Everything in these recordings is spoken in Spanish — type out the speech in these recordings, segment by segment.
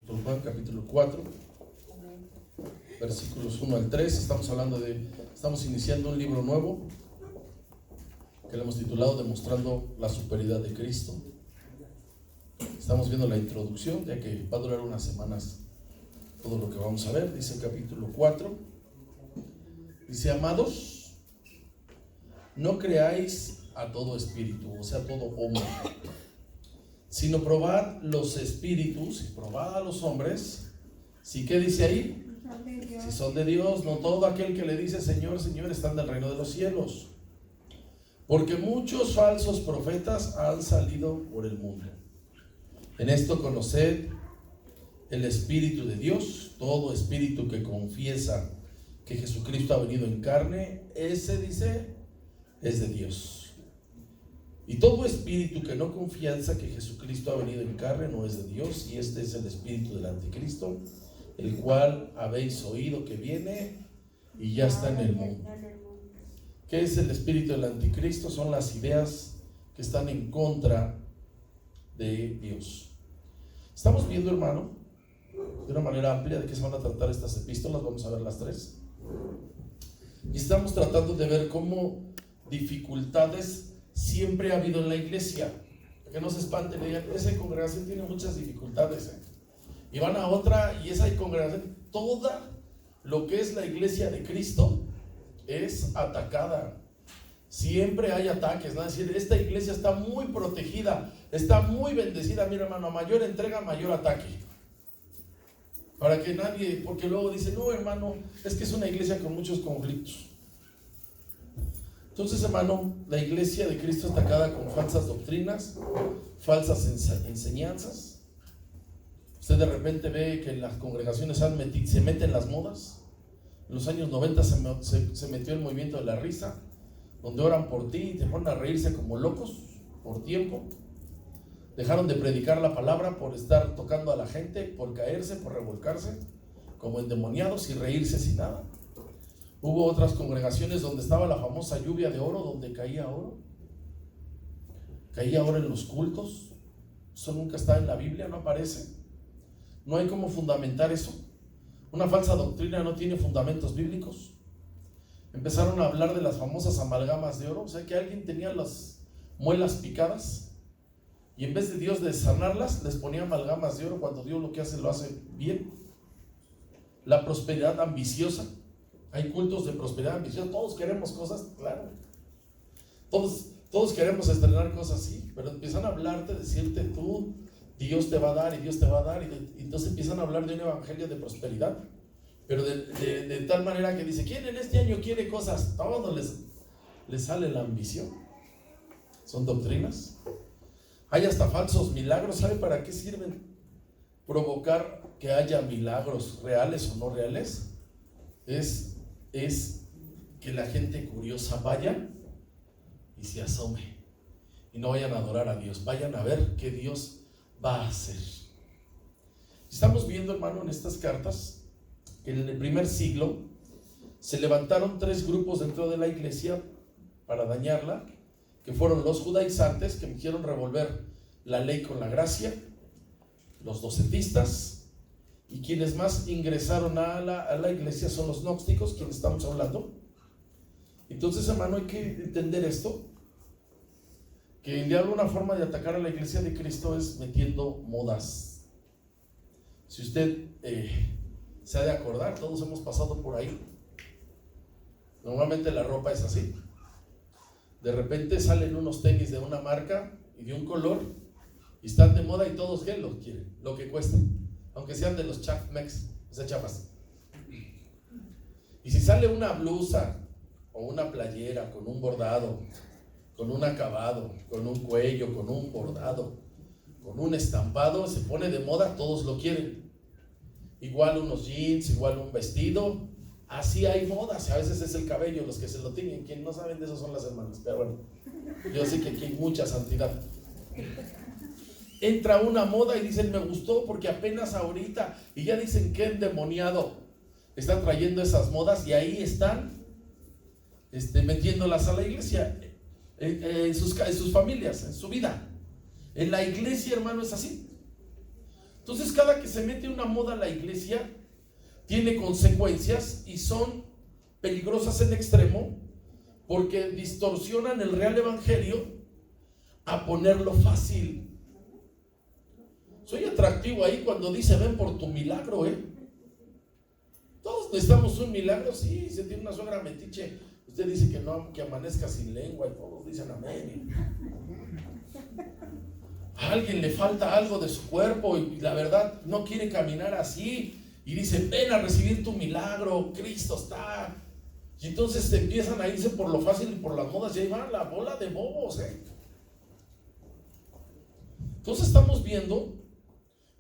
Juan capítulo 4, versículos 1 al 3. Estamos iniciando un libro nuevo que le hemos titulado Demostrando la superioridad de Cristo. Estamos viendo la introducción, ya que va a durar unas semanas todo lo que vamos a ver. Dice el capítulo 4, dice: amados, no creáis a todo espíritu, o sea, todo hombre, sino probad los espíritus y probad a los hombres, si, ¿qué dice ahí? Si son de Dios. No todo aquel que le dice Señor, Señor, están del reino de los cielos, porque muchos falsos profetas han salido por el mundo. En esto conoced el Espíritu de Dios. Todo espíritu que confiesa que Jesucristo ha venido en carne, ese, dice, es de Dios. Y todo espíritu que no confiesa que Jesucristo ha venido en carne no es de Dios, y este es el espíritu del anticristo, el cual habéis oído que viene y ya está en el mundo. ¿Qué es el espíritu del anticristo? Son las ideas que están en contra de Dios. Estamos viendo, hermano, de una manera amplia de qué se van a tratar estas epístolas. Vamos a ver las tres. Y estamos tratando de ver cómo dificultades siempre ha habido en la iglesia. Que no se espanten, esa congregación tiene muchas dificultades, y van a otra y esa congregación, toda lo que es la iglesia de Cristo es atacada. Siempre hay ataques, ¿no? Es decir, esta iglesia está muy protegida, está muy bendecida. Mira, hermano, a mayor entrega, mayor ataque. Para que nadie, porque luego dice, no, hermano, es que es una iglesia con muchos conflictos. Entonces, hermano, la iglesia de Cristo está atacada con falsas doctrinas, falsas enseñanzas. Usted de repente ve que en las congregaciones se meten las modas. En los años 90 se metió el movimiento de la risa, donde oran por ti y te ponen a reírse como locos por tiempo. Dejaron de predicar la palabra por estar tocando a la gente, por caerse, por revolcarse como endemoniados y reírse sin nada. Hubo otras congregaciones donde estaba la famosa lluvia de oro, donde caía oro en los cultos. Eso nunca está en la Biblia, no aparece. No hay cómo fundamentar eso. Una falsa doctrina no tiene fundamentos bíblicos. Empezaron a hablar de las famosas amalgamas de oro, o sea que alguien tenía las muelas picadas y en vez de Dios de sanarlas, les ponía amalgamas de oro, cuando Dios lo que hace, lo hace bien. La prosperidad ambiciosa. Hay cultos de prosperidad ambiciosa. Todos queremos cosas, claro. Todos queremos estrenar cosas así, pero empiezan a hablarte, decirte tú, Dios te va a dar y Dios te va a dar, y entonces empiezan a hablar de un evangelio de prosperidad, pero de tal manera que dice, ¿quién en este año quiere cosas? Todos les sale la ambición. Son doctrinas. Hay hasta falsos milagros. ¿Sabe para qué sirven? Provocar que haya milagros reales o no reales. Es que la gente curiosa vaya y se asome y no vayan a adorar a Dios, vayan a ver qué Dios va a hacer. Estamos viendo, hermano, en estas cartas que en el primer siglo se levantaron tres grupos dentro de la iglesia para dañarla, que fueron los judaizantes, que quisieron revolver la ley con la gracia, los docetistas, y quienes más ingresaron a la iglesia son los gnósticos, quienes estamos hablando. Entonces, hermano, hay que entender esto, que el diablo, una forma de atacar a la iglesia de Cristo es metiendo modas. Si usted se ha de acordar, todos hemos pasado por ahí. Normalmente la ropa es así. De repente salen unos tenis de una marca y de un color y están de moda y todos los quieren, lo que cuesta, aunque sean de los Chuck Mex, o sea, chapas. Y si sale una blusa o una playera con un bordado, con un acabado, con un cuello, con un bordado, con un estampado, se pone de moda, todos lo quieren. Igual unos jeans, igual un vestido. Así hay modas. A veces es el cabello los que se lo tienen. Quien no saben de eso son las hermanas, pero bueno, yo sé que aquí hay mucha santidad. Entra una moda y dicen, me gustó porque apenas ahorita, y ya dicen que endemoniado está trayendo esas modas, y ahí están metiéndolas a la iglesia, en sus familias, en su vida. En la iglesia, hermano, es así. Entonces cada que se mete una moda a la iglesia tiene consecuencias y son peligrosas en extremo, porque distorsionan el real evangelio a ponerlo fácil. Soy atractivo ahí cuando dice ven por tu milagro, Todos necesitamos un milagro. Sí, se tiene una suegra metiche, usted dice que no, que amanezca sin lengua, y todos dicen amén. A alguien le falta algo de su cuerpo y la verdad no quiere caminar así, y dicen ven a recibir tu milagro, Cristo está. Y entonces te empiezan a irse por lo fácil y por las modas, y ahí va la bola de bobos, Entonces estamos viendo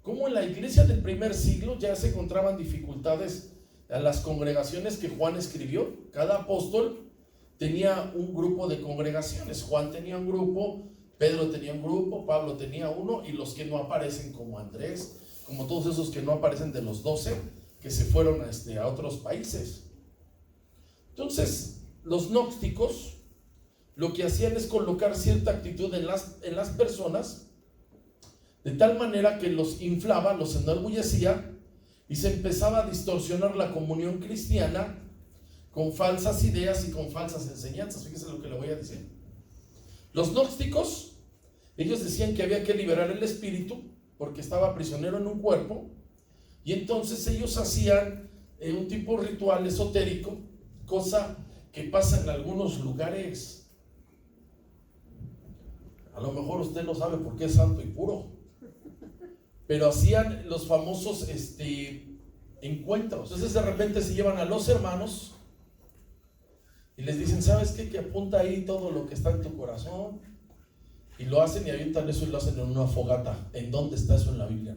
cómo en la iglesia del primer siglo ya se encontraban dificultades a las congregaciones que Juan escribió. Cada apóstol tenía un grupo de congregaciones. Juan tenía un grupo, Pedro tenía un grupo, Pablo tenía uno, y los que no aparecen como Andrés, como todos esos que no aparecen de los 12 que se fueron a otros países. Entonces los gnósticos lo que hacían es colocar cierta actitud en las personas, de tal manera que los inflaba, los enorgullecía, y se empezaba a distorsionar la comunión cristiana con falsas ideas y con falsas enseñanzas. Fíjese lo que le voy a decir. Los gnósticos, ellos decían que había que liberar el espíritu porque estaba prisionero en un cuerpo, y entonces ellos hacían un tipo de ritual esotérico, cosa que pasa en algunos lugares. A lo mejor usted no sabe por qué es santo y puro, pero hacían los famosos encuentros. Entonces de repente se llevan a los hermanos y les dicen, ¿sabes qué? Que apunta ahí todo lo que está en tu corazón, y lo hacen y avientan eso y lo hacen en una fogata. ¿En dónde está eso en la Biblia?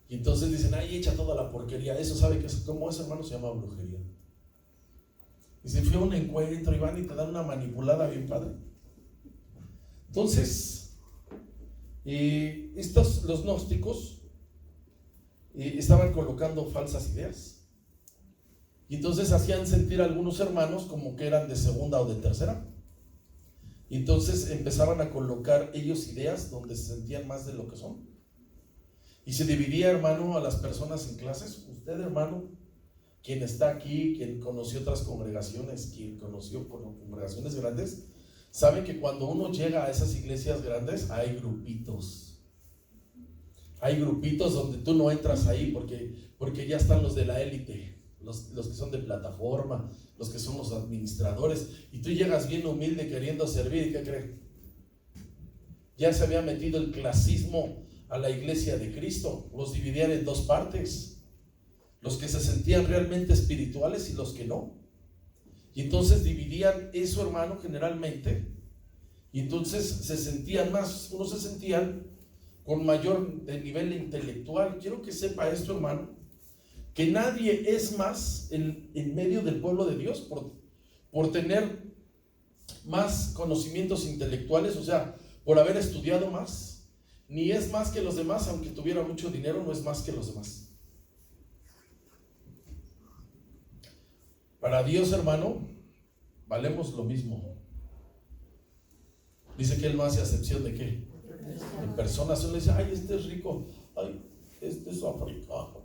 Y entonces dicen, ay, echa toda la porquería. Eso, ¿sabe que cómo es, hermano? Se llama brujería. Y se fue a un encuentro y van y te dan una manipulada bien padre. Entonces los gnósticos estaban colocando falsas ideas, y entonces hacían sentir a algunos hermanos como que eran de segunda o de tercera, y entonces empezaban a colocar ellos ideas donde se sentían más de lo que son, y se dividía, hermano, a las personas en clases. Usted, hermano, quien está aquí, quien conoció otras congregaciones, quien conoció congregaciones grandes, sabe que cuando uno llega a esas iglesias grandes hay grupitos. Hay grupitos donde tú no entras ahí porque ya están los de la élite, los que son de plataforma, los que son los administradores, y tú llegas bien humilde queriendo servir, ¿y qué creen? Ya se había metido el clasismo a la iglesia de Cristo. Los dividían en dos partes: los que se sentían realmente espirituales y los que no. Y entonces dividían eso, hermano, generalmente, y entonces se sentían más, unos se sentían con mayor nivel intelectual. Quiero que sepa esto, hermano, que nadie es más en medio del pueblo de Dios por tener más conocimientos intelectuales, o sea, por haber estudiado más, ni es más que los demás. Aunque tuviera mucho dinero, no es más que los demás. Para Dios, hermano, valemos lo mismo. Dice que Él no hace acepción de ¿qué? De personas. Uno le dice, ay, este es rico, ay, este es africano.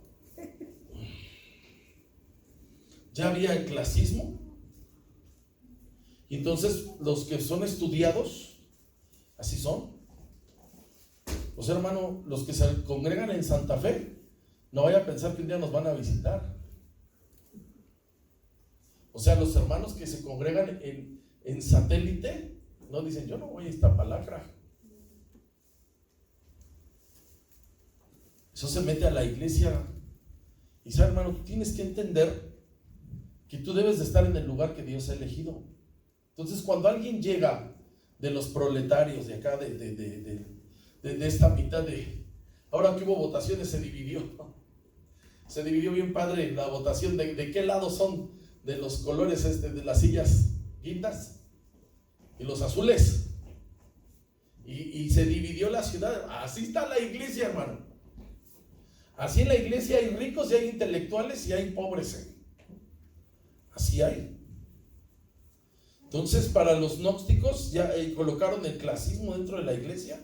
Ya había el clasismo, y entonces los que son estudiados, así son. O sea, hermano, los que se congregan en Santa Fe, no vaya a pensar que un día nos van a visitar. O sea, los hermanos que se congregan en satélite, no dicen, yo no voy a Iztapalacra. Eso se mete a la iglesia. Y sabe, hermano, tú tienes que entender que tú debes de estar en el lugar que Dios ha elegido. Entonces, cuando alguien llega de los proletarios de acá, de esta mitad ahora que hubo votaciones, se dividió bien padre la votación de qué lado son de los colores de las sillas guindas y los azules, y se dividió la ciudad. Así está la iglesia, hermano. Así en la iglesia hay ricos y hay intelectuales y hay pobres, así hay. Entonces, para los gnósticos ya colocaron el clasismo dentro de la iglesia.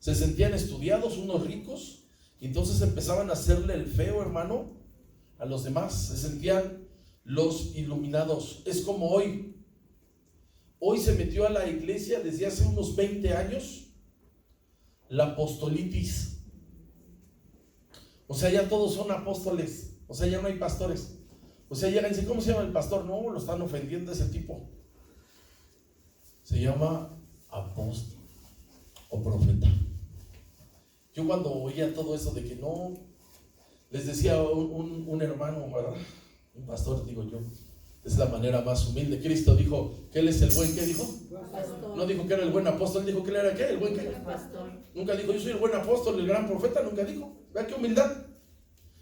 se sentían estudiados, unos ricos, y entonces empezaban a hacerle el feo, hermano, a los demás. Se sentían los iluminados. Es como hoy. Hoy se metió a la iglesia desde hace unos 20 años la apostolitis. O sea, ya todos son apóstoles. O sea, ya no hay pastores. O sea, llegan y dicen, ¿cómo se llama el pastor? No, lo están ofendiendo a ese tipo. Se llama apóstol o profeta. Yo cuando oía todo eso de que no, les decía un hermano, ¿verdad? Un pastor, digo yo, es la manera más humilde. Cristo dijo que Él es el buen, ¿qué dijo? Pastor. No dijo que era el buen apóstol, dijo que Él era ¿qué? El buen, ¿qué? Pastor. Nunca dijo, yo soy el buen apóstol, el gran profeta, nunca dijo. Vea qué humildad.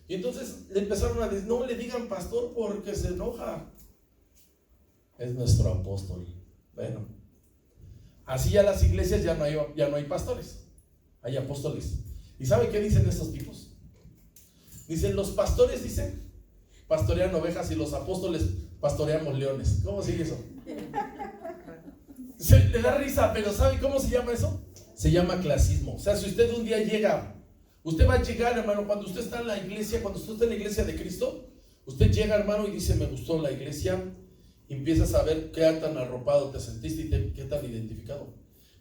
Y entonces le empezaron a decir, no le digan pastor porque se enoja. Es nuestro apóstol. Bueno, así ya las iglesias ya no hay pastores, hay apóstoles. ¿Y sabe qué dicen estos tipos? Dicen, los pastores, dicen, pastorean ovejas y los apóstoles pastoreamos leones. ¿Cómo sigue eso? Le da risa, pero ¿sabe cómo se llama eso? Se llama clasismo. O sea, si usted un día llega, usted va a llegar, hermano, cuando usted está en la iglesia, cuando usted está en la iglesia de Cristo, usted llega, hermano, y dice, me gustó la iglesia, y empiezas a ver qué tan arropado te sentiste y qué tan identificado.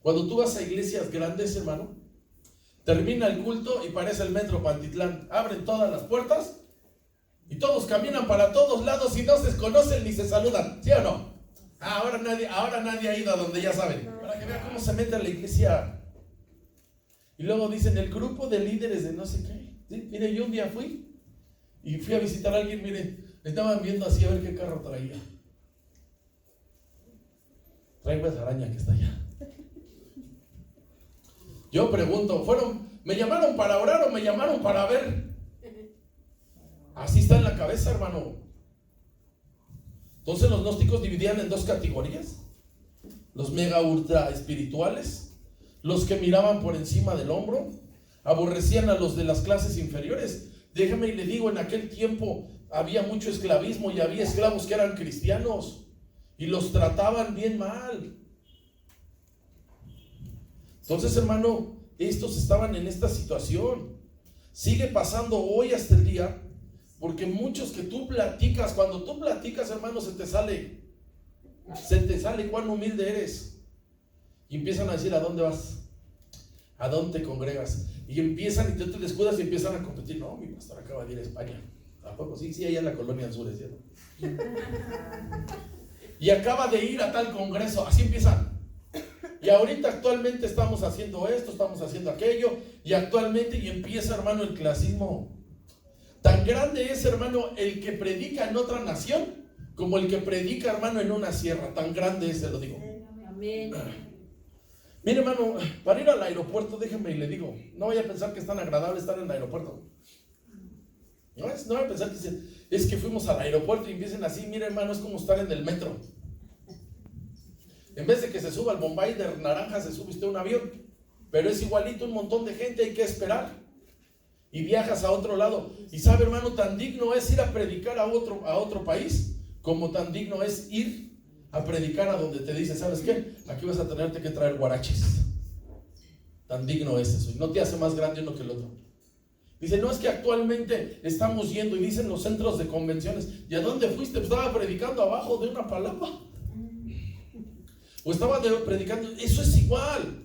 Cuando tú vas a iglesias grandes, hermano, termina el culto y parece el metro Pantitlán, abren todas las puertas y todos caminan para todos lados y no se conocen ni se saludan, ¿sí o no? Ahora nadie ha ido a donde ya saben, para que vean cómo se mete a la iglesia. Y luego dicen, el grupo de líderes de no sé qué. ¿Sí? Mire, yo un día fui a visitar a alguien, mire, estaban viendo así a ver qué carro traía. Traigo esa araña que está allá. Yo pregunto, ¿me llamaron para orar o me llamaron para ver? Así está en la cabeza, hermano. Entonces los gnósticos dividían en dos categorías: los mega ultra espirituales, los que miraban por encima del hombro, aborrecían a los de las clases inferiores. Déjeme y le digo, en aquel tiempo había mucho esclavismo y había esclavos que eran cristianos y los trataban bien mal. Entonces, hermano, estos estaban en esta situación. Sigue pasando hoy hasta el día, porque muchos que tú platicas, cuando tú platicas, hermano, se te sale cuán humilde eres. Y empiezan a decir, ¿a dónde vas? ¿A dónde te congregas? Y empiezan, y tú te descuidas y empiezan a competir. No, mi pastor acaba de ir a España. ¿Tampoco? Sí, allá en la colonia sur, ¿cierto? Y acaba de ir a tal congreso. Así empiezan. Y ahorita actualmente estamos haciendo esto, estamos haciendo aquello, y actualmente, y empieza, hermano, el clasismo. Tan grande es, hermano, el que predica en otra nación como el que predica, hermano, en una sierra. Tan grande es, se lo digo. Amén. Mire, hermano, para ir al aeropuerto, déjenme y le digo, no vaya a pensar que es tan agradable estar en el aeropuerto. No vaya a pensar que es que fuimos al aeropuerto y empiecen así. Mire, hermano, es como estar en el metro. En vez de que se suba al Bombay de naranja, se sube usted a un avión. Pero es igualito, un montón de gente, hay que esperar. Y viajas a otro lado. Y sabe, hermano, tan digno es ir a predicar a otro país, como tan digno es ir a predicar a donde te dice, ¿sabes qué? Aquí vas a tenerte que traer guaraches. Tan digno es eso. Y no te hace más grande uno que el otro. Dice, no, es que actualmente estamos yendo, y dicen los centros de convenciones, ¿y a dónde fuiste? Pues estaba predicando abajo de una palapa. O estaba predicando. Eso es igual.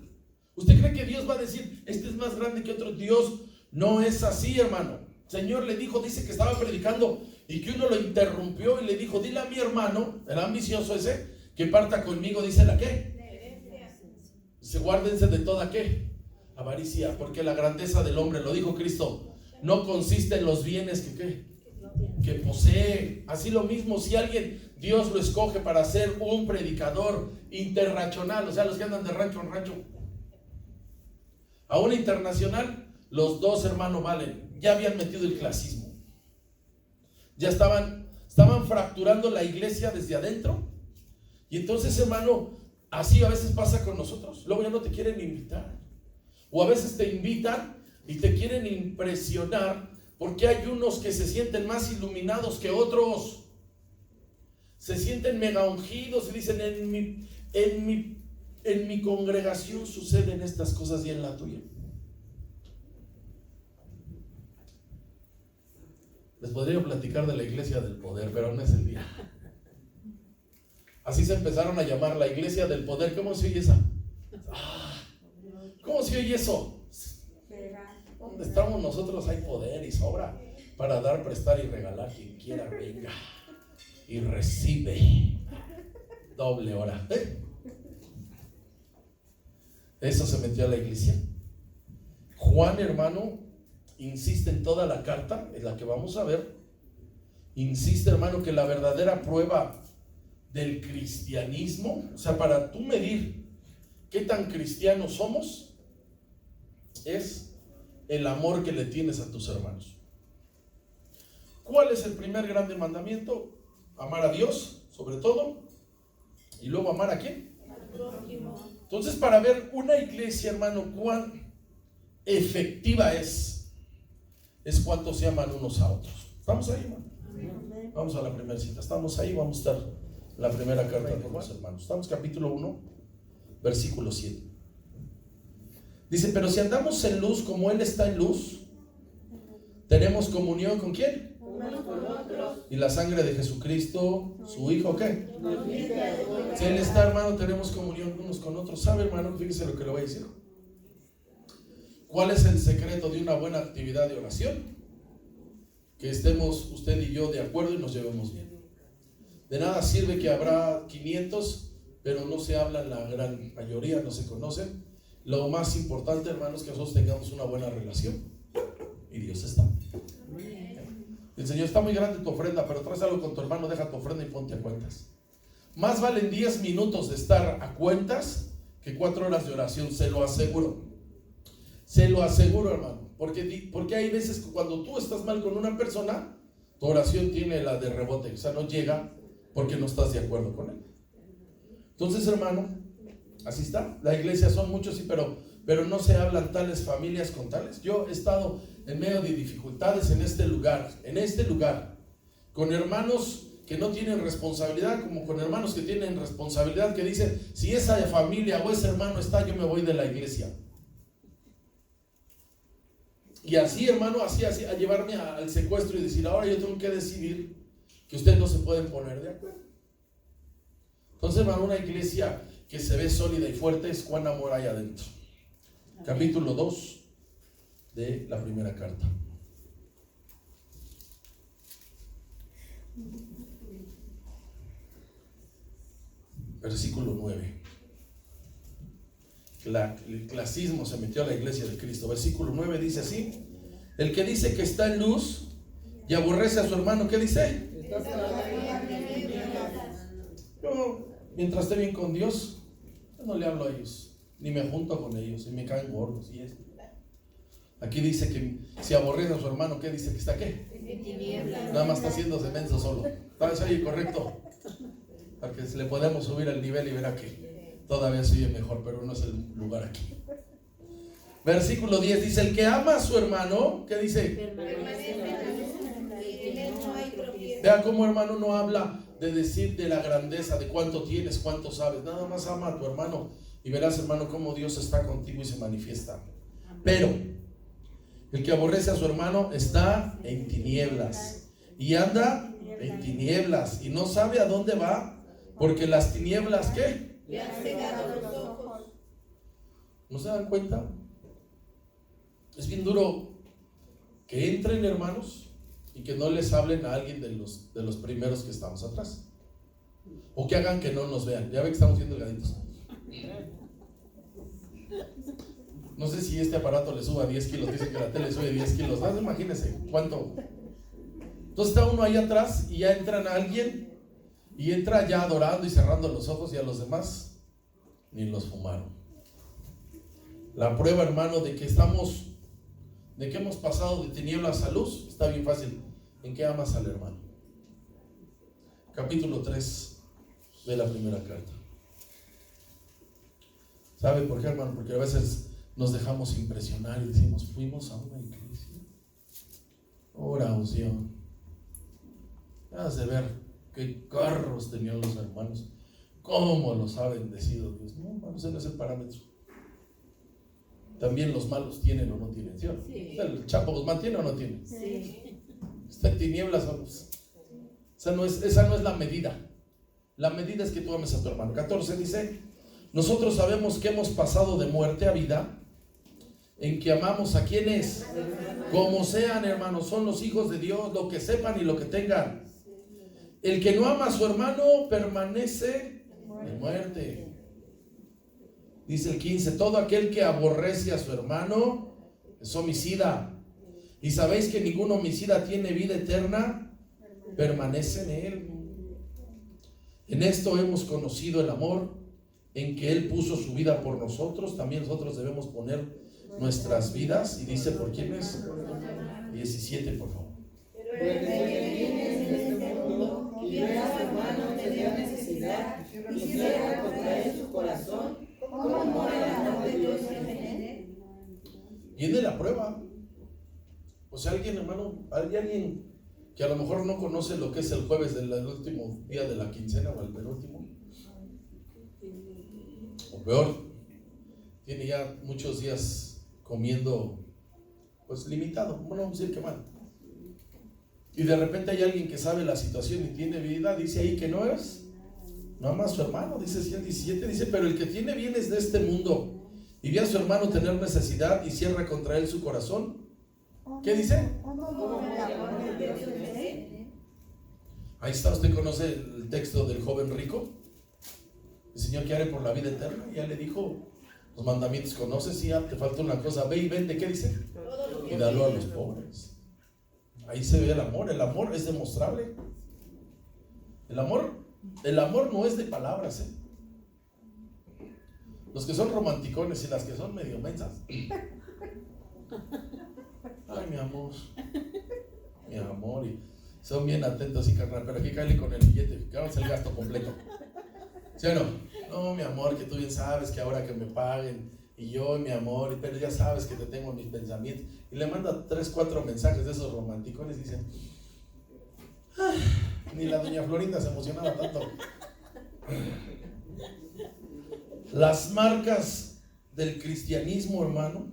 ¿Usted cree que Dios va a decir, este es más grande que otro? Dios no es así, hermano. El Señor le dijo, dice que estaba predicando y que uno lo interrumpió y le dijo, dile a mi hermano, el ambicioso ese, que parta conmigo. Dice, ¿la qué? Dice, guárdense de toda ¿qué? Avaricia, porque la grandeza del hombre, lo dijo Cristo, no consiste en los bienes que posee. Así lo mismo, si alguien, Dios lo escoge para ser un predicador interracional, o sea, los que andan de rancho en rancho, a una internacional, los dos, hermanos, valen. Ya habían metido el clasismo. Ya estaban fracturando la iglesia desde adentro. Y entonces, hermano, así a veces pasa con nosotros. Luego ya no te quieren invitar. O a veces te invitan y te quieren impresionar, porque hay unos que se sienten más iluminados que otros. Se sienten mega ungidos y dicen, en mi congregación suceden estas cosas y en la tuya. Les podría platicar de la iglesia del poder, pero no es el día. Así se empezaron a llamar la iglesia del poder. ¿Cómo se oye esa? ¿Cómo se oye eso? ¿Dónde estamos nosotros? Hay poder y sobra para dar, prestar y regalar. Quien quiera venga y recibe doble hora. Eso se metió a la iglesia. Juan, hermano, insiste en toda la carta, en la que vamos a ver, insiste, hermano, que la verdadera prueba del cristianismo, o sea, para tú medir qué tan cristianos somos, es el amor que le tienes a tus hermanos. ¿Cuál es el primer grande mandamiento? Amar a Dios, sobre todo, y luego amar a ¿quién? Al prójimo. Entonces, para ver una iglesia, hermano, cuán efectiva es cuántos se aman unos a otros. ¿Estamos ahí, hermano? Amén. Vamos a la primera cita. Estamos ahí, vamos a estar en la primera carta de los hermanos. Estamos capítulo 1, versículo 7. Dice, pero si andamos en luz como Él está en luz, tenemos comunión ¿con quién? Con otros. Y la sangre de Jesucristo, su Hijo, ¿qué? Si Él está, hermano, tenemos comunión unos con otros. ¿Sabe, hermano? Fíjese lo que le voy a decir. ¿Cuál es el secreto de una buena actividad de oración? Que estemos usted y yo de acuerdo y nos llevemos bien. De nada sirve que habrá 500, pero no se hablan, la gran mayoría no se conocen. Lo más importante, hermanos, es que nosotros tengamos una buena relación. Y Dios está. El Señor, está muy grande tu ofrenda, pero traes algo con tu hermano, deja tu ofrenda y ponte a cuentas. Más valen 10 minutos de estar a cuentas que 4 horas de oración, se lo aseguro. Se lo aseguro, hermano. Porque hay veces que cuando tú estás mal con una persona, tu oración tiene la de rebote, o sea, no llega porque no estás de acuerdo con él. Entonces, hermano, así está. La iglesia son muchos, sí, pero no se hablan tales familias con tales. Yo he estado en medio de dificultades en este lugar, con hermanos que no tienen responsabilidad, como con hermanos que tienen responsabilidad, que dicen, si esa familia o ese hermano está, yo me voy de la iglesia. Y así, hermano, así, a llevarme al secuestro y decir, ahora yo tengo que decidir que ustedes no se pueden poner de acuerdo. Entonces, hermano, una iglesia que se ve sólida y fuerte es cuán amor hay adentro. Capítulo 2 de la primera carta. Versículo 9. El clasismo se metió a la iglesia de Cristo. Versículo 9 dice así: el que dice que está en luz y aborrece a su hermano, ¿qué dice? Yo, mientras esté bien con Dios, yo no le hablo a ellos, ni me junto con ellos, y me caen gordos y esto. Aquí dice que si aborrece a su hermano, ¿qué dice? ¿Que está qué? Nada más está haciéndose menso solo. ¿Está ahí correcto? Para que le podamos subir al nivel y verá que todavía se oye mejor, pero no es el lugar aquí. Versículo 10 dice, el que ama a su hermano, ¿qué dice? Vea cómo, hermano, no habla de decir de la grandeza, de cuánto tienes, cuánto sabes. Nada más ama a tu hermano y verás, hermano, cómo Dios está contigo y se manifiesta. Pero el que aborrece a su hermano está en tinieblas y anda en tinieblas y no sabe a dónde va, porque las tinieblas, ¿qué? Le han cegado los ojos. ¿No se dan cuenta? Es bien duro que entren, hermanos, y que no les hablen a alguien de los primeros que estamos atrás, o que hagan que no nos vean. Ya ve que estamos viendo delgaditos. No sé si este aparato le suba 10 kilos. Dice que la tele sube 10 kilos. No, imagínense cuánto. Entonces está uno ahí atrás y ya entran a alguien y entra ya adorando y cerrando los ojos, y a los demás ni los fumaron. La prueba, hermano, de que hemos pasado de tinieblas a luz está bien fácil. ¿En qué amas al hermano? Capítulo 3 de la primera carta. ¿Sabe por qué, hermano? Porque a veces nos dejamos impresionar y decimos, fuimos a una iglesia, oración, has de ver qué carros tenían los hermanos, cómo los ha bendecido Dios. No, hermano, ese no es el parámetro. También los malos tienen o no tienen, ¿sí o no? Sí. ¿El Chapo Guzmán tiene o no tiene? Sí. está en tinieblas, vamos. Esa no es la medida. La medida es que tú ames a tu hermano. 14 dice: nosotros sabemos que hemos pasado de muerte a vida en que amamos a quienes, como sean, hermanos, son los hijos de Dios, lo que sepan y lo que tengan. El que no ama a su hermano permanece en muerte. Dice el 15: todo aquel que aborrece a su hermano es homicida. Y sabéis que ningún homicida tiene vida eterna, permanece en él. En esto hemos conocido el amor, en que Él puso su vida por nosotros. También nosotros debemos poner nuestras vidas. Y dice: ¿por quiénes? 17, por favor. Pero el que viene en este mundo y ve a su hermano tener necesidad y cierra contra él su corazón, ¿cómo mora el amor de Dios en él? Viene la prueba. O sea, alguien, hermano, alguien que a lo mejor no conoce lo que es el jueves del último día de la quincena o el penúltimo, o peor, tiene ya muchos días comiendo pues limitado, bueno, vamos a decir que mal, y de repente hay alguien que sabe la situación y tiene vida, dice ahí que no ama a su hermano. Dice el 17, dice: pero el que tiene bienes de este mundo y ve a su hermano tener necesidad y cierra contra él su corazón, ¿qué dice? Ahí está. Usted conoce el texto del joven rico. El Señor que haré por la vida eterna. Ya le dijo los mandamientos. ¿Conoces? Ya te falta una cosa. Ve y vende. ¿Qué dice? Y dalo a los pobres. Ahí se ve el amor. El amor es demostrable. El amor no es de palabras, Los que son romanticones y las que son medio mensas. Ay, mi amor, y son bien atentos y carnal, pero aquí cáele con el billete, que hagamos el gasto completo. ¿Sí o no? No, mi amor, que tú bien sabes que ahora que me paguen, y yo, mi amor, pero ya sabes que te tengo en mis pensamientos. Y le manda 3, 4 mensajes de esos romanticones y dicen: ni la doña Florinda se emocionaba tanto. Las marcas del cristianismo, hermano,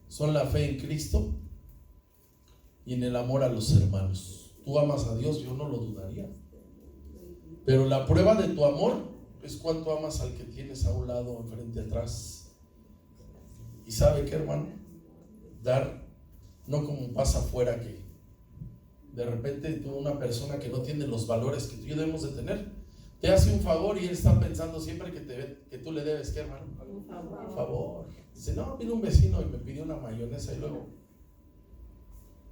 son la fe en Cristo y en el amor a los hermanos. Tú amas a Dios, yo no lo dudaría. Pero la prueba de tu amor es cuánto amas al que tienes a un lado, enfrente, atrás. Y sabe qué, hermano, dar no como pasa afuera, que de repente tú, una persona que no tiene los valores que tú y yo debemos de tener, te hace un favor y él está pensando siempre que tú le debes, ¿qué, hermano? Un favor. Dice: no, vino un vecino y me pidió una mayonesa y luego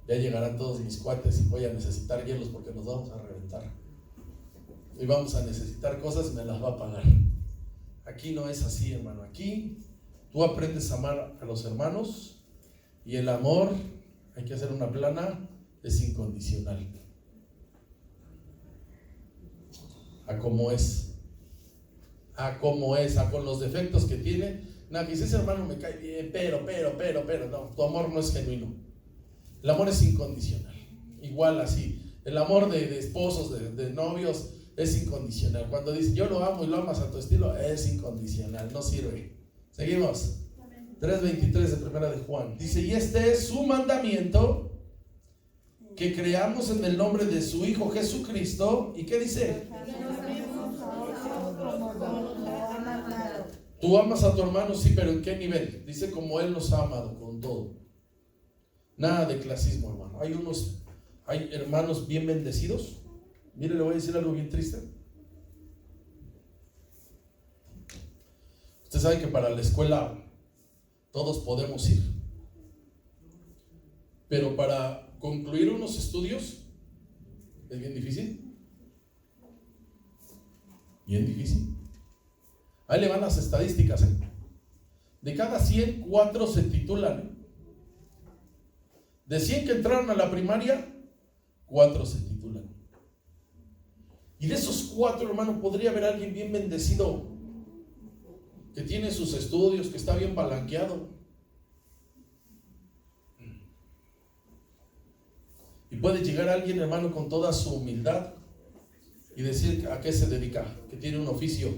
ya llegarán todos mis cuates y voy a necesitar hielos porque nos vamos a reventar. Y vamos a necesitar cosas y me las va a pagar. Aquí no es así, hermano. Aquí tú aprendes a amar a los hermanos y el amor, hay que hacer una plana, es incondicional. A como es, a con los defectos que tiene. No, que ese hermano me cae bien, pero, no, tu amor no es genuino. El amor es incondicional. Igual así, el amor de esposos, de novios, es incondicional. Cuando dicen yo lo amo y lo amas a tu estilo, es incondicional, no sirve. Seguimos. 3:23 de primera de Juan. Dice: y este es su mandamiento, que creamos en el nombre de su Hijo Jesucristo. ¿Y qué dice? Tú amas a tu hermano, sí, pero ¿en qué nivel? Dice: como Él nos ha amado, con todo. Nada de clasismo, hermano. Hay hermanos bien bendecidos. Mire, le voy a decir algo bien triste. Usted sabe que para la escuela todos podemos ir, pero para concluir unos estudios es bien difícil. Bien difícil. Ahí le van las estadísticas, De cada 100, 4 se titulan. De 100 que entraron a la primaria, 4 se titulan. Y de esos 4, hermano, podría haber alguien bien bendecido, que tiene sus estudios, que está bien balanceado. Y puede llegar alguien, hermano, con toda su humildad y decir a qué se dedica, que tiene un oficio.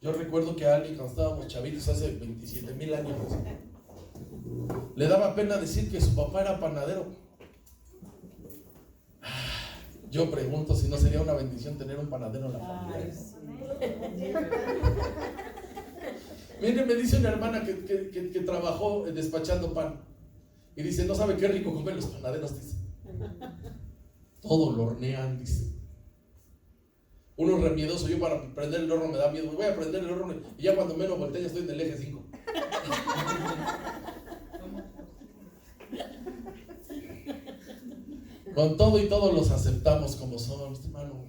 Yo recuerdo que a alguien, cuando estábamos chavitos hace 27,000 años, le daba pena decir que su papá era panadero. Yo pregunto si no sería una bendición tener un panadero en la familia. Mire, me dice una hermana que trabajó despachando pan y dice, no sabe qué rico comer los panaderos, dice. Todo lo hornean, dice. Uno remiedoso, yo para prender el horno me da miedo, voy a prender el horno y ya cuando menos volteo ya estoy en el eje 5. Con todo y todo los aceptamos como son. Este hermano,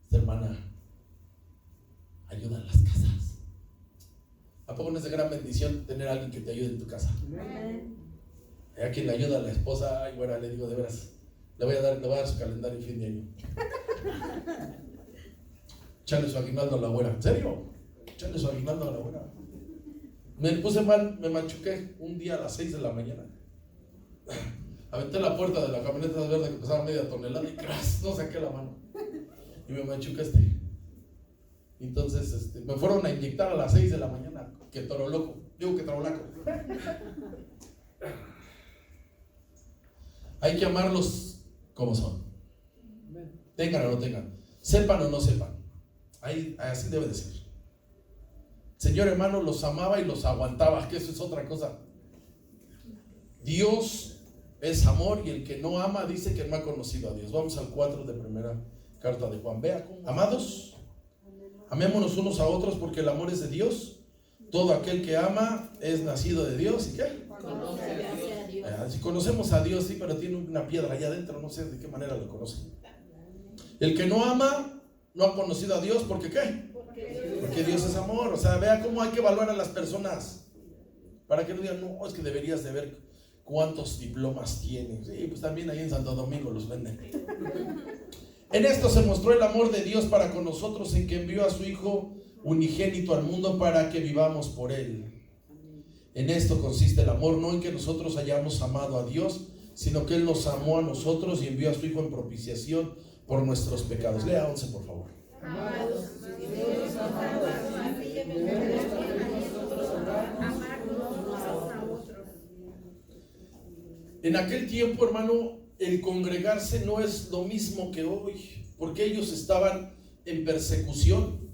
esta hermana, ayuda en las casas. ¿A poco no es de gran bendición tener a alguien que te ayude en tu casa? A quien le ayuda a la esposa, ay, güera, le digo de veras, le voy a dar su calendario fin de año. Echale su aguinaldo a la güera. ¿En serio? Echale su aguinaldo a la güera. Me puse mal, me machuqué un día a las 6 de la mañana. Aventé la puerta de la camioneta verde que pesaba media tonelada y ¡cras! No saqué la mano. Y me machuqué Entonces me fueron a inyectar a las 6 de la mañana. Que toro loco. Digo que toro laco. Hay que amarlos como son. Tengan o no tengan. Sepan o no sepan. Así debe de ser. Señor hermano los amaba y los aguantaba. Que eso es otra cosa. Dios es amor y el que no ama dice que no ha conocido a Dios. Vamos al 4 de primera carta de Juan. Vea, amados, amémonos unos a otros porque el amor es de Dios. Todo aquel que ama es nacido de Dios. ¿Y qué? Conoce a Dios. Si conocemos a Dios, sí, pero tiene una piedra allá adentro, no sé de qué manera lo conoce. El que no ama no ha conocido a Dios, ¿porque qué? Porque Dios es amor. O sea, vea cómo hay que evaluar a las personas para que no digan, no, es que deberías de ver cuántos diplomas tienes. Sí, pues también ahí en Santo Domingo los venden. En esto se mostró el amor de Dios para con nosotros, en que envió a su Hijo unigénito al mundo para que vivamos por Él. En esto consiste el amor, no en que nosotros hayamos amado a Dios, sino que Él nos amó a nosotros y envió a su Hijo en propiciación por nuestros pecados. Lea 11, por favor. Amados, Dios nos ha amado así, debemos también nosotros amarnos unos a otros. En aquel tiempo, hermano, el congregarse no es lo mismo que hoy, porque ellos estaban en persecución.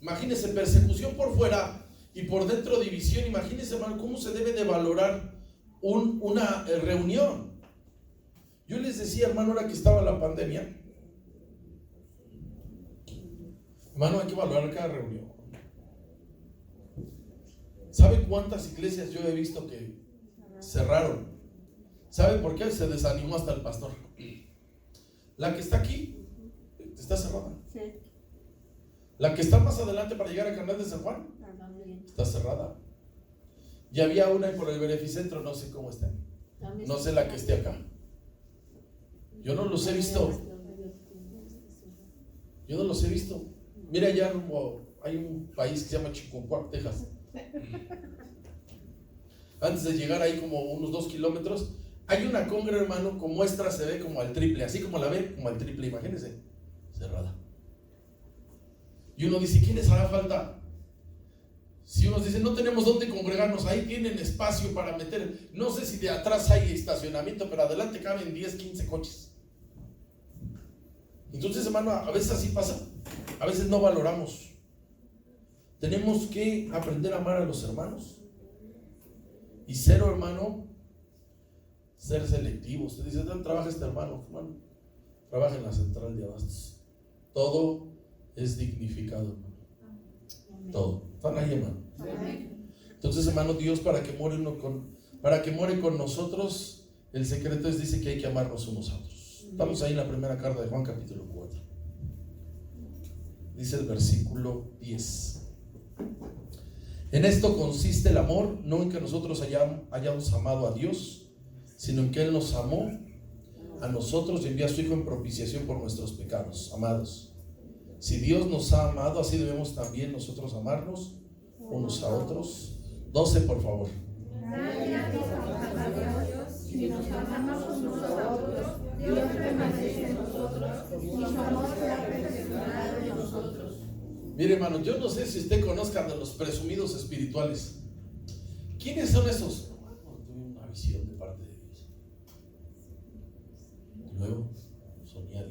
Imagínense, persecución por fuera y por dentro división. Imagínense, hermano, cómo se debe de valorar una reunión. Yo les decía, hermano, ahora que estaba la pandemia, hermano, hay que valorar cada reunión. ¿Sabe cuántas iglesias yo he visto que cerraron? ¿Sabe por qué? Se desanimó hasta el pastor. La que está aquí está cerrada. La que está más adelante para llegar a Canal de San Juan está cerrada. Y había una por el Beneficentro, no sé cómo está. No sé la que esté acá. Yo no los he visto. Yo no los he visto. Mira, allá hay un país que se llama Chiconcuac, Texas. Antes de llegar ahí como unos 2 kilómetros, hay una congra, hermano, como muestra se ve como al triple, así como la ve, como al triple, imagínense, cerrada. Y uno dice, ¿quién les hará falta? Si unos dicen, no tenemos dónde congregarnos, ahí tienen espacio para meter, no sé si de atrás hay estacionamiento, pero adelante caben 10, 15 coches. Entonces, hermano, a veces así pasa, a veces no valoramos. Tenemos que aprender a amar a los hermanos. Y ser, hermano, ser selectivo. Usted dice, ¿dónde trabaja este hermano? Hermano, trabaja en la central de abastos. Todo es dignificado, hermano. Todo. Están ahí, hermano. Entonces, hermano, Dios para que more con nosotros, el secreto es, dice que hay que amarnos unos a otros. Estamos ahí en la primera carta de Juan, capítulo 4. Dice el versículo 10. En esto consiste el amor, no en que nosotros hayamos amado a Dios, sino en que Él nos amó a nosotros y envió a su Hijo en propiciación por nuestros pecados. Amados, si Dios nos ha amado, así debemos también nosotros amarnos unos a otros. 12, por favor. Si nos amamos unos a otros, Dios permanece en nosotros y su amor será perfeccionado en nosotros. Mire, hermano, yo no sé si usted conozca de los presumidos espirituales. ¿Quiénes son esos? Tuve una visión de parte de Dios. Luego soñé a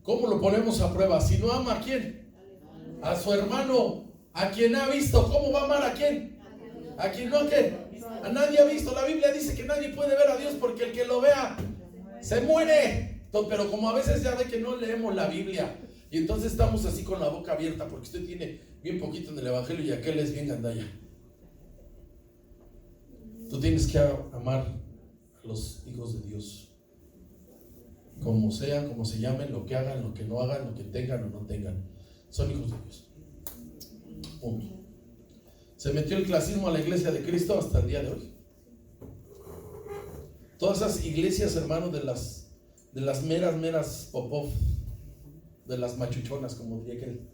¿Cómo lo ponemos a prueba? Si no ama, ¿a quién? A su hermano, a quien ha visto. ¿Cómo va a amar a quién? A quien no, ¿a quién? A nadie ha visto. La Biblia dice que nadie puede ver a Dios porque el que lo vea se muere. Pero como a veces ya ve que no leemos la Biblia y entonces estamos así con la boca abierta porque usted tiene bien poquito en el Evangelio y aquel es bien gandalla. Tú tienes que amar a los hijos de Dios, como sean, como se llamen, lo que hagan, lo que no hagan, lo que tengan o no tengan, son hijos de Dios. Punto. Se metió el clasismo a la iglesia de Cristo hasta el día de hoy. Todas esas iglesias, hermanos, de las meras popov, de las machuchonas, como diría aquel,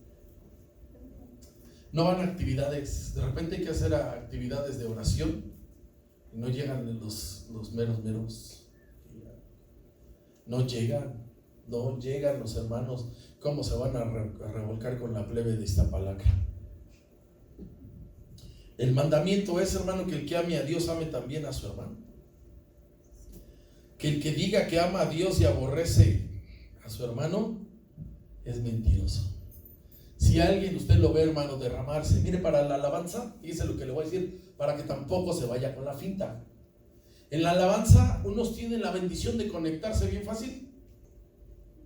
no van a actividades. De repente hay que hacer actividades de oración y no llegan los meros. No llegan los hermanos. ¿Cómo se van a revolcar con la plebe de Iztapalacra? El mandamiento es, hermano, que el que ame a Dios ame también a su hermano. Que el que diga que ama a Dios y aborrece a su hermano es mentiroso. Si alguien usted lo ve, hermano, derramarse, mire, para la alabanza, fíjese lo que le voy a decir, para que tampoco se vaya con la finta. En la alabanza unos tienen la bendición de conectarse bien fácil.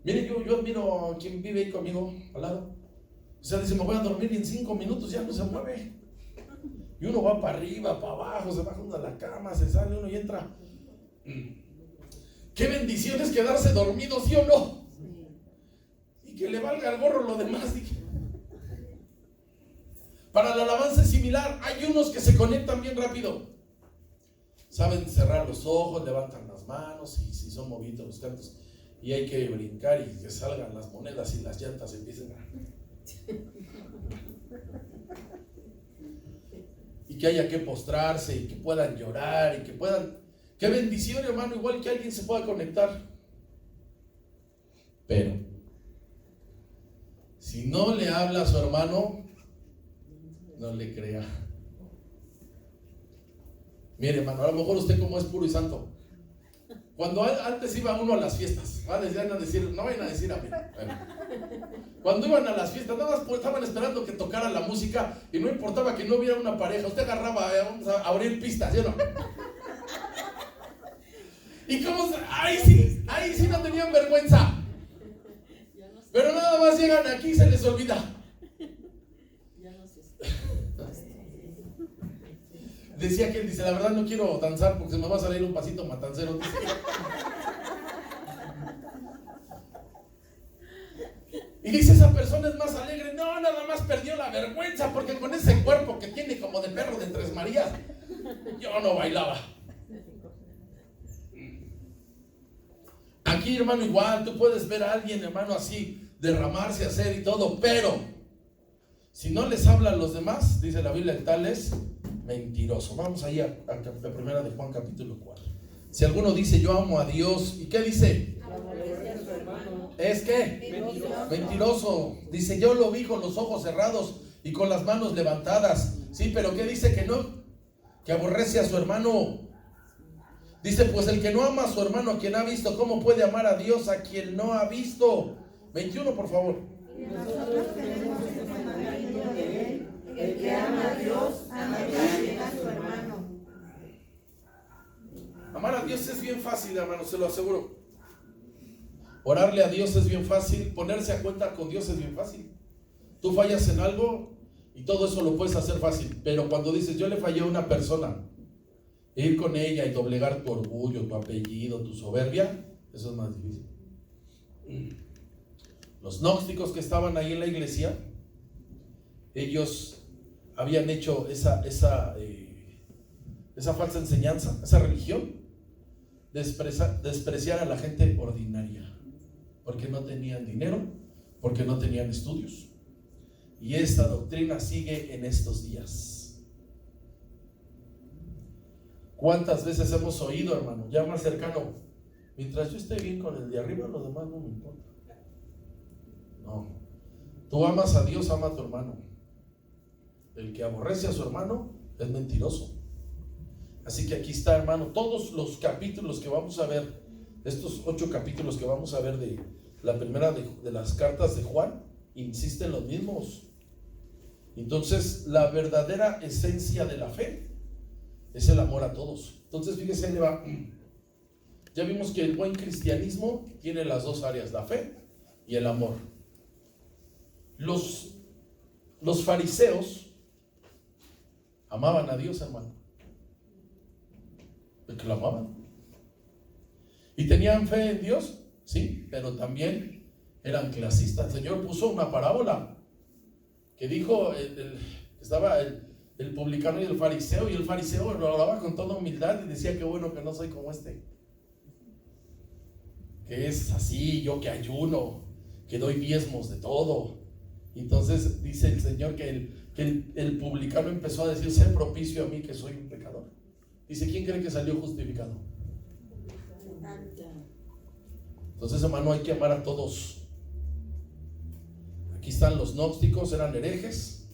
Mire, yo admiro a quien vive ahí conmigo al lado. O sea, dice, me voy a dormir y en 5 minutos ya no se mueve. Y uno va para arriba, para abajo, se baja uno a la cama, se sale uno y entra. Qué bendición es quedarse dormido, ¿sí o no? Y que le valga el gorro lo demás. Para la alabanza es similar. Hay unos que se conectan bien rápido. Saben cerrar los ojos, levantan las manos y si son movidos los cantos. Y hay que brincar y que salgan las monedas y las llantas empiecen a... Y que haya que postrarse y que puedan llorar y que puedan... ¡Qué bendición, hermano! Igual que alguien se pueda conectar. Pero si no le habla a su hermano, no le crea. Mire, hermano, a lo mejor usted como es puro y santo. Cuando antes iba uno a las fiestas, no vayan a decir a mí. Cuando iban a las fiestas, nada más estaban esperando que tocara la música y no importaba que no hubiera una pareja. Usted agarraba a abrir pistas, ¿sí o no? Y como, ahí sí no tenían vergüenza. Pero nada más llegan aquí y se les olvida. Decía que él, dice, la verdad no quiero danzar porque se me va a salir un pasito matancero. Y dice, esa persona es más alegre. No, nada más perdió la vergüenza porque con ese cuerpo que tiene como de perro de Tres Marías, yo no bailaba. Aquí, hermano, igual, tú puedes ver a alguien, hermano, así, derramarse, hacer y todo, pero si no les hablan a los demás, dice la Biblia, el tal es mentiroso. Vamos ahí a la primera de Juan, capítulo 4. Si alguno dice, yo amo a Dios, ¿y qué dice? ¿Es qué? Mentiroso. Dice, yo lo vi con los ojos cerrados y con las manos levantadas. Sí, pero ¿qué dice que no? Que aborrece a su hermano. Dice, pues el que no ama a su hermano, a quien ha visto, ¿cómo puede amar a Dios a quien no ha visto? 21, por favor. Nosotros tenemos este mandamiento de él: el que ama a Dios, ama también a su hermano. Amar a Dios es bien fácil, hermano, se lo aseguro. Orarle a Dios es bien fácil. Ponerse a cuenta con Dios es bien fácil. Tú fallas en algo y todo eso lo puedes hacer fácil. Pero cuando dices, yo le fallé a una persona, ir con ella y doblegar tu orgullo, tu apellido, tu soberbia, eso es más difícil. Los gnósticos que estaban ahí en la iglesia, ellos habían hecho esa falsa enseñanza, esa religión, despreciar a la gente ordinaria, porque no tenían dinero, porque no tenían estudios. Y esta doctrina sigue en estos días. ¿Cuántas veces hemos oído, hermano, ya más cercano, mientras yo esté bien con el de arriba, lo demás no me importa? No, tú amas a Dios, ama a tu hermano. El que aborrece a su hermano es mentiroso. Así que aquí está, hermano, todos los capítulos que vamos a ver, estos 8 capítulos que vamos a ver la primera de las cartas de Juan, insiste en los mismos. Entonces, la verdadera esencia de la fe es el amor a todos. Entonces, fíjese, ya vimos que el buen cristianismo tiene las dos áreas, la fe y el amor. Los fariseos amaban a Dios, hermano, porque lo amaban. ¿Y tenían fe en Dios? Sí, pero también eran clasistas. El Señor puso una parábola que dijo, estaba el publicano y el fariseo, y el fariseo lo hablaba con toda humildad y decía: qué bueno que no soy como este, que es así, yo que ayuno, que doy diezmos de todo. Entonces dice el Señor que el publicano empezó a decir: sé propicio a mí, que soy un pecador. Dice: ¿quién cree que salió justificado? Entonces, hermano, hay que amar a todos. Aquí están los gnósticos, eran herejes,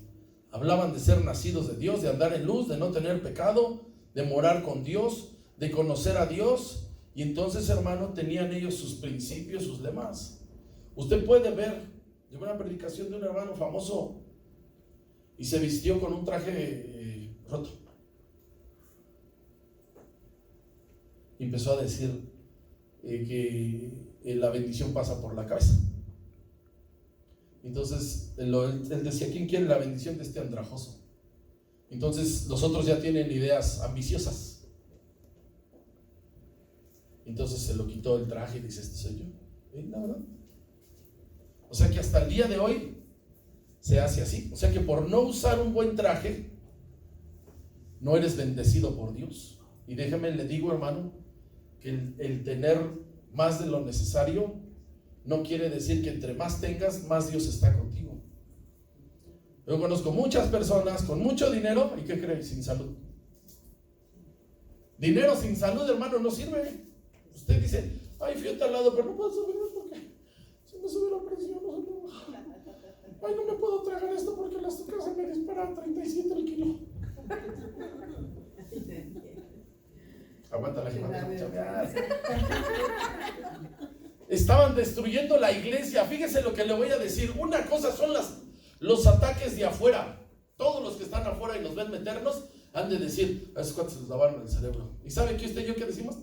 hablaban de ser nacidos de Dios, de andar en luz, de no tener pecado, de morar con Dios, de conocer a Dios. Y entonces, hermano, tenían ellos sus principios, sus lemas. Usted puede ver, yo vi una predicación de un hermano famoso y se vistió con un traje roto. Y empezó a decir que la bendición pasa por la cabeza. Entonces él decía: ¿quién quiere la bendición de este andrajoso? Entonces los otros ya tienen ideas ambiciosas. Entonces se lo quitó el traje y dice: este soy yo. La verdad. O sea que hasta el día de hoy se hace así. O sea que por no usar un buen traje no eres bendecido por Dios. Y déjeme le digo, hermano, que el tener más de lo necesario no quiere decir que entre más tengas, más Dios está contigo. Yo conozco muchas personas con mucho dinero, ¿y qué creen? Sin salud. Dinero sin salud, hermano, no sirve. Usted dice: ay, fui a tal lado, pero no puedo subirme porque se me sube la presión, no se me baja. Ay, no me puedo tragar esto porque la azúcar se me dispara a 37 el kilo. Aguanta la gente. Estaban destruyendo la iglesia. Fíjese lo que le voy a decir. Una cosa son los ataques de afuera. Todos los que están afuera y nos ven meternos han de decir: a esos cuantos se les lavaron el cerebro. ¿Y sabe qué usted y yo qué decimos?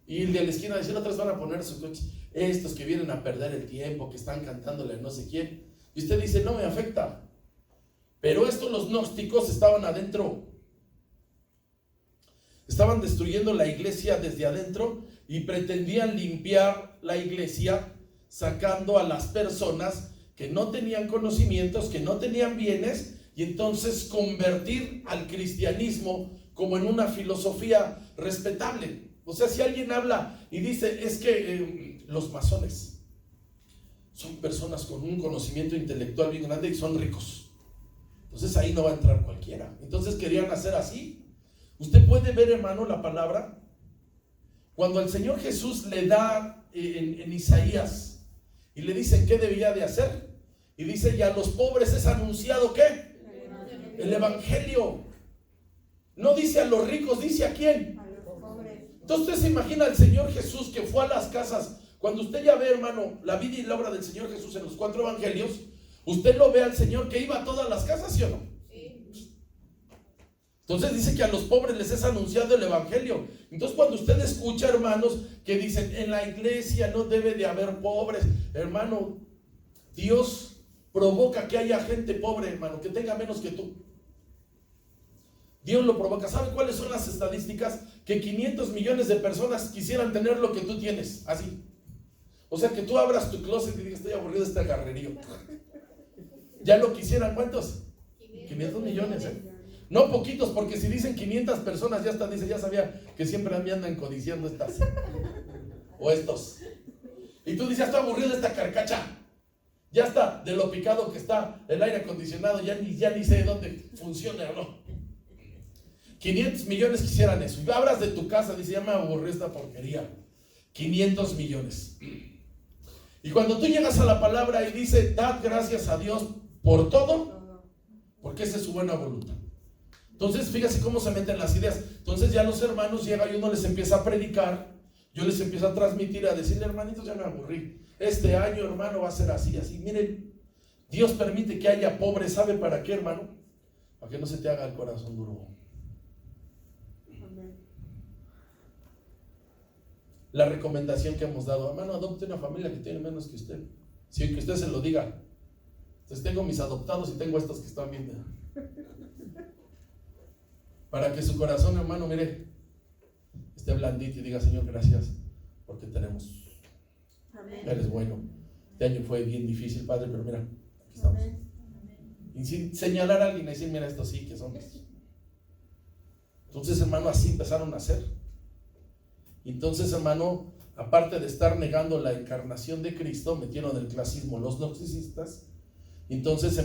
Y el de la esquina decir: otros van a poner sus coches. Estos que vienen a perder el tiempo, que están cantándole a no sé quién. Y usted dice: no me afecta. Pero estos, los gnósticos, estaban adentro. Estaban destruyendo la iglesia desde adentro y pretendían limpiar la iglesia sacando a las personas que no tenían conocimientos, que no tenían bienes, y entonces convertir al cristianismo como en una filosofía respetable. O sea, si alguien habla y dice: es que los masones son personas con un conocimiento intelectual bien grande y son ricos, entonces ahí no va a entrar cualquiera. Entonces querían hacer así. Usted puede ver, hermano, la palabra cuando el Señor Jesús le da en Isaías y le dice qué debía de hacer, y dice: y a los pobres es anunciado ¿qué? El evangelio. No dice a los ricos, dice ¿a quién? A los pobres. Entonces usted se imagina al Señor Jesús que fue a las casas. Cuando usted ya ve, hermano, la vida y la obra del Señor Jesús en los 4 evangelios, usted lo ve al Señor que iba a todas las casas, ¿sí o no? Entonces dice que a los pobres les es anunciado el evangelio. Entonces cuando usted escucha, hermanos, que dicen: en la iglesia no debe de haber pobres, hermano, Dios provoca que haya gente pobre, hermano, que tenga menos que tú. Dios lo provoca. ¿Sabe cuáles son las estadísticas? Que 500 millones de personas quisieran tener lo que tú tienes, así. O sea, que tú abras tu closet y digas: estoy aburrido de este garrerío. Ya lo quisieran, ¿cuántos? 500 millones, No poquitos, porque si dicen 500 personas, ya dice: ya sabía que siempre me andan codiciando estas o estos. Y tú dices: estoy aburrido de esta carcacha. Ya está, de lo picado que está el aire acondicionado, ya ni sé dónde funciona o no. 500 millones quisieran eso. Y abras de tu casa, dice: ya me aburrí esta porquería. 500 millones. Y cuando tú llegas a la palabra y dice: dad gracias a Dios por todo, porque esa es su buena voluntad. Entonces, fíjese cómo se meten las ideas. Entonces ya los hermanos llegan y uno les empieza a predicar, y yo les empiezo a transmitir, a decirle, hermanitos, ya me aburrí. Este año, hermano, va a ser así, así. Miren, Dios permite que haya pobres, ¿sabe para qué, hermano? Para que no se te haga el corazón duro. La recomendación que hemos dado, hermano, adopte una familia que tiene menos que usted. Sin que usted se lo diga. Entonces tengo mis adoptados y tengo estos que están viendo. Para que su corazón, hermano, mire, esté blandito y diga, Señor, gracias, porque tenemos. Amén. Eres bueno. Este año fue bien difícil, Padre, pero mira, aquí estamos. Amén. Y sin señalar a alguien y decir, mira, estos sí que son. Entonces, hermano, así empezaron a hacer. Entonces, hermano, aparte de estar negando la encarnación de Cristo, metieron el clasismo los gnosticistas. Entonces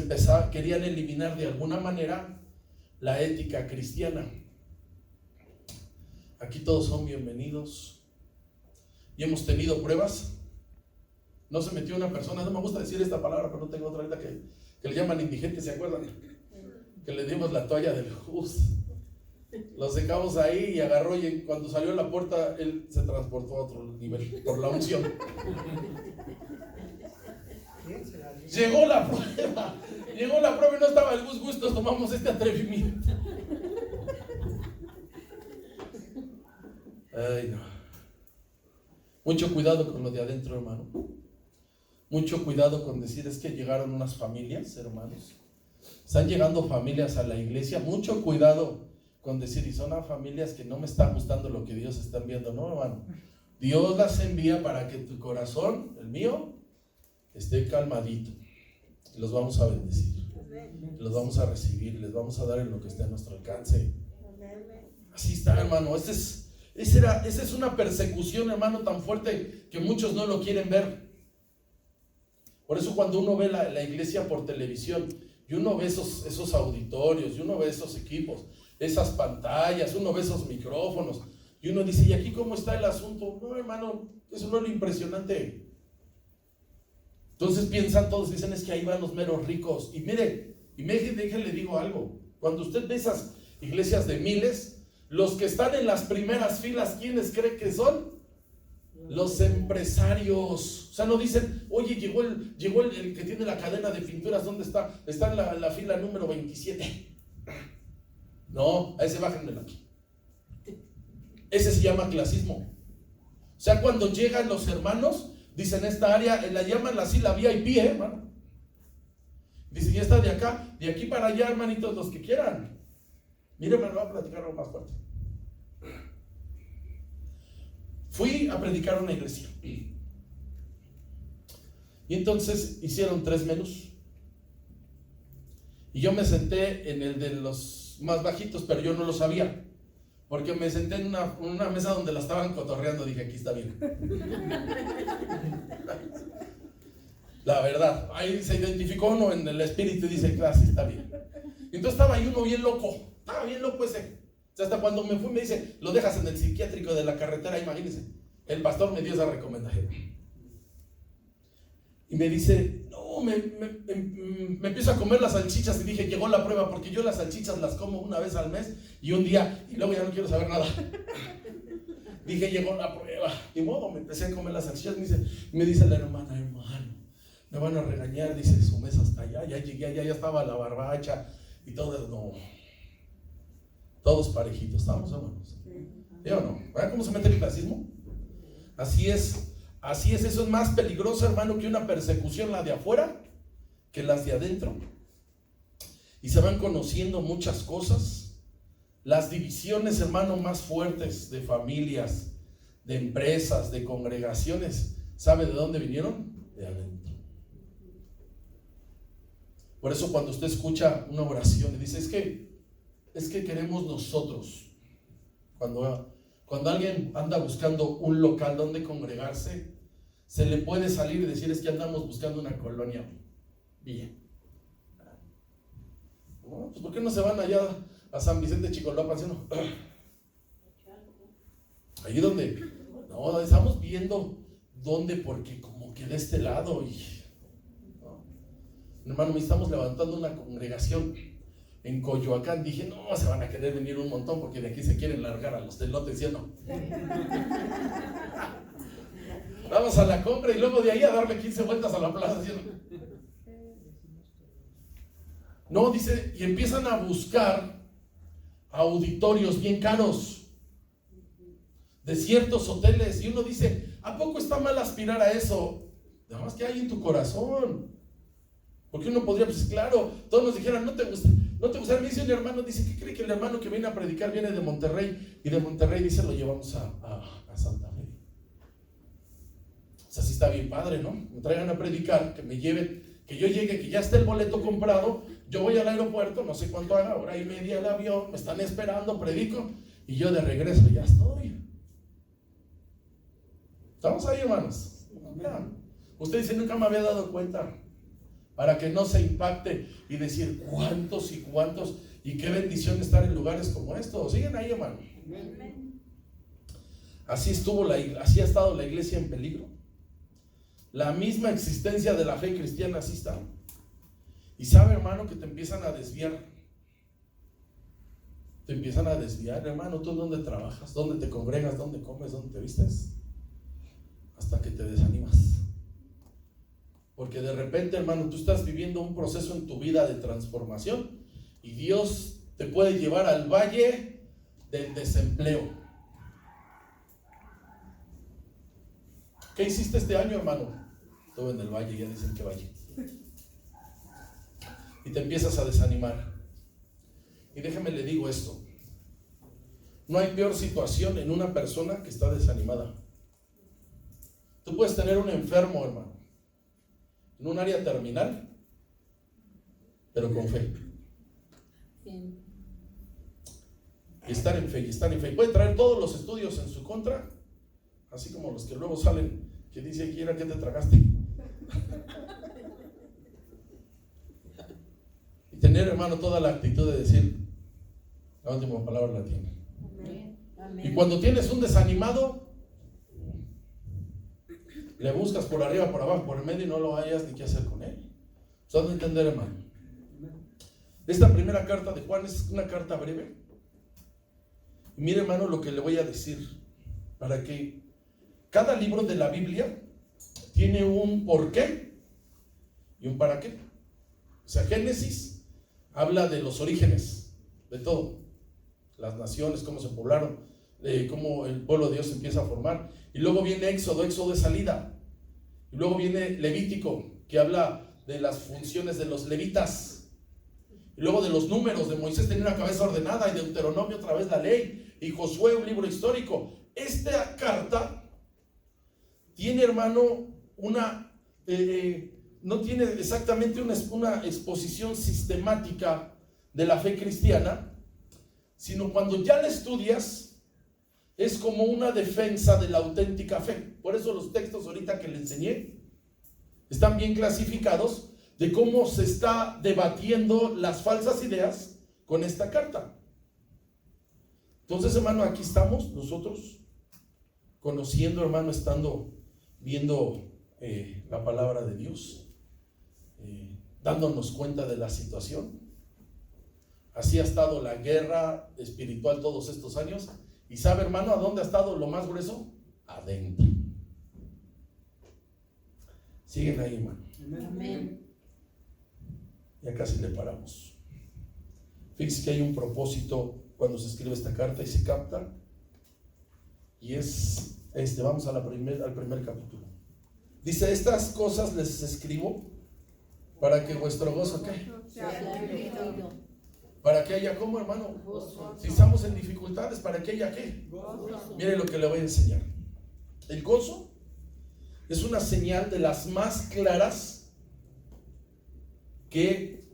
querían eliminar de alguna manera la ética cristiana. Aquí todos son bienvenidos. Y hemos tenido pruebas. No se metió una persona, no me gusta decir esta palabra, pero no tengo otra ahorita que le llaman indigente, ¿se acuerdan? Que le dimos la toalla del Jus. Lo secamos ahí y agarró, y cuando salió a la puerta, él se transportó a otro nivel por la unción. Llegó la prueba y no estaba el Gus, nos tomamos este atrevimiento. Ay, no. Mucho cuidado con lo de adentro, hermano. Mucho cuidado con decir, es que llegaron unas familias, hermanos. Están llegando familias a la iglesia. Mucho cuidado con decir, y son familias que no me están gustando lo que Dios está enviando. No, hermano. Dios las envía para que tu corazón, el mío, esté calmadito. Y los vamos a bendecir. Los vamos a recibir. Les vamos a dar en lo que esté a nuestro alcance. Así está, hermano. Esa es una persecución, hermano, tan fuerte que muchos no lo quieren ver. Por eso cuando uno ve la iglesia por televisión y uno ve esos auditorios y uno ve esos equipos, esas pantallas, uno ve esos micrófonos y uno dice, ¿y aquí cómo está el asunto? No, hermano, eso no es lo impresionante. Entonces piensan todos, dicen, es que ahí van los meros ricos. Y mire, déjenle digo algo, cuando usted ve esas iglesias de miles, los que están en las primeras filas, ¿quiénes cree que son? Los empresarios. O sea, no dicen, oye, llegó el que tiene la cadena de pinturas, ¿dónde está? Está en la fila número 27. No, a ese bájenmelo aquí. Ese se llama clasismo. O sea, cuando llegan los hermanos, dicen, esta área, la llaman así la VIP, hermano. Dicen, ya está de acá, de aquí para allá, hermanitos, los que quieran. Mire, me lo voy a platicar algo más fuerte. Fui a predicar a una iglesia. Y entonces hicieron 3 menús. Y yo me senté en el de los más bajitos, pero yo no lo sabía. Porque me senté en una mesa donde la estaban cotorreando. Dije, aquí está bien. La verdad, ahí se identificó uno en el espíritu y dice, claro, sí está bien. Entonces estaba ahí uno bien loco. Estaba bien loco ese. O sea, hasta cuando me fui me dice, lo dejas en el psiquiátrico de la carretera, imagínense. El pastor me dio esa recomendación. Y me dice, no, me empiezo a comer las salchichas. Y dije, llegó la prueba, porque yo las salchichas las como una vez al mes y un día, y luego ya no quiero saber nada. Dije, llegó la prueba. Y modo, me empecé a comer las salchichas. Me dice la hermana, hermano, me van a regañar. Dice, su mesa está allá, ya llegué allá, ya estaba la barbacha y todo. No, todos parejitos, ¿estamos, hermanos? ¿Sí o no? ¿Verdad cómo se mete el clasismo? Así es, eso es más peligroso, hermano, que una persecución, la de afuera, que las de adentro. Y se van conociendo muchas cosas. Las divisiones, hermano, más fuertes de familias, de empresas, de congregaciones, ¿sabe de dónde vinieron? De adentro. Por eso cuando usted escucha una oración y dice, es que queremos nosotros, cuando alguien anda buscando un local donde congregarse, se le puede salir y decir, es que andamos buscando una colonia bien. No, pues ¿por qué no se van allá a San Vicente Chicoloapan? ¿Sí, no? Ahí donde, no, estamos viendo dónde, porque como que de este lado, y, ¿no? Hermano, me estamos levantando una congregación en Coyoacán. Dije, no, se van a querer venir un montón porque de aquí se quieren largar a los telotes, ¿sí o no? Vamos a la compra y luego de ahí a darle 15 vueltas a la plaza, ¿sí o no? No, dice, y empiezan a buscar auditorios bien caros de ciertos hoteles, y uno dice, ¿a poco está mal aspirar a eso? Nada más que hay en tu corazón. Porque uno podría, pues claro, todos nos dijeran, no te gusta. Me dice un hermano, dice, ¿qué cree que el hermano que viene a predicar viene de Monterrey? Y de Monterrey, dice, lo llevamos a Santa Fe. O sea, sí está bien padre, ¿no? Me traigan a predicar, que me lleven, que yo llegue, que ya esté el boleto comprado, yo voy al aeropuerto, no sé cuánto haga, hora y media el avión, me están esperando, predico, y yo de regreso ya estoy. ¿Estamos ahí, hermanos? Ya. Usted dice, nunca me había dado cuenta. Para que no se impacte y decir cuántos y cuántos, y qué bendición estar en lugares como estos. Siguen ahí, hermano. Así ha estado la iglesia en peligro. La misma existencia de la fe cristiana así está. Y sabe, hermano, que te empiezan a desviar. Te empiezan a desviar, hermano. ¿Tú dónde trabajas? ¿Dónde te congregas? ¿Dónde comes? ¿Dónde te vistes? Hasta que te desanimas. Porque de repente, hermano, tú estás viviendo un proceso en tu vida de transformación y Dios te puede llevar al valle del desempleo. ¿Qué hiciste este año, hermano? Estuve en el valle, ya dicen que valle. Y te empiezas a desanimar. Y déjame le digo esto. No hay peor situación en una persona que está desanimada. Tú puedes tener un enfermo, hermano, en un área terminal, pero con fe. Y estar en fe. Puede traer todos los estudios en su contra, así como los que luego salen, que dice, quiera que te tragaste. Y tener, hermano, toda la actitud de decir, la última palabra la tiene. Amén. Y cuando tienes un desanimado, le buscas por arriba, por abajo, por el medio y no lo hayas ni qué hacer con él. ¿Sabes entender, hermano? Esta primera carta de Juan es una carta breve. Y mire, hermano, lo que le voy a decir, para que cada libro de la Biblia tiene un por qué y un para qué. O sea, Génesis habla de los orígenes de todo, las naciones, cómo se poblaron, cómo el pueblo de Dios empieza a formar. Y luego viene Éxodo de salida. Y luego viene Levítico, que habla de las funciones de los levitas. Y luego de los números, de Moisés tenía una cabeza ordenada, y Deuteronomio otra vez la ley, y Josué un libro histórico. Esta carta tiene, hermano, no tiene exactamente una exposición sistemática de la fe cristiana, sino cuando ya la estudias, es como una defensa de la auténtica fe. Por eso los textos ahorita que le enseñé están bien clasificados de cómo se está debatiendo las falsas ideas con esta carta. Entonces, hermano, aquí estamos nosotros conociendo, hermano, viendo la palabra de Dios, dándonos cuenta de la situación. Así ha estado la guerra espiritual todos estos años. ¿Y sabe, hermano, a dónde ha estado lo más grueso? Adentro. Siguen ahí, hermano. Amén. Ya casi le paramos. Fíjense que hay un propósito cuando se escribe esta carta y se capta. Y es vamos al primer capítulo. Dice, estas cosas les escribo para que vuestro gozo, ¿qué? Para que haya, ¿cómo, hermano? Gozo. Si estamos en dificultades, ¿para que haya qué? Gozo. Mire lo que le voy a enseñar. El gozo es una señal de las más claras que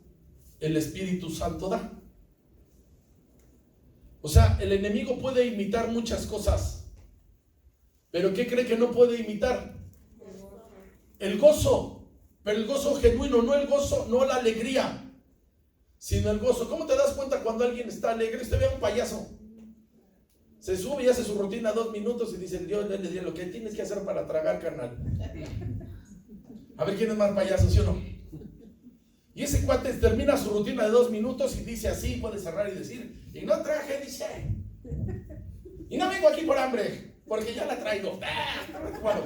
el Espíritu Santo da. O sea, el enemigo puede imitar muchas cosas, pero ¿qué cree que no puede imitar? El gozo, pero el gozo genuino, no el gozo, no la alegría, sino el gozo. ¿Cómo te das cuenta cuando alguien está alegre? Usted ve a un payaso, se sube y hace su rutina 2 minutos y dice, Dios le diría lo que tienes que hacer para tragar, carnal. A ver quién es más payaso, ¿sí o no? Y Y ese cuate termina su rutina de 2 minutos y dice así, puede cerrar y decir, y no traje, dice, y no vengo aquí por hambre, porque ya la traigo. Bueno,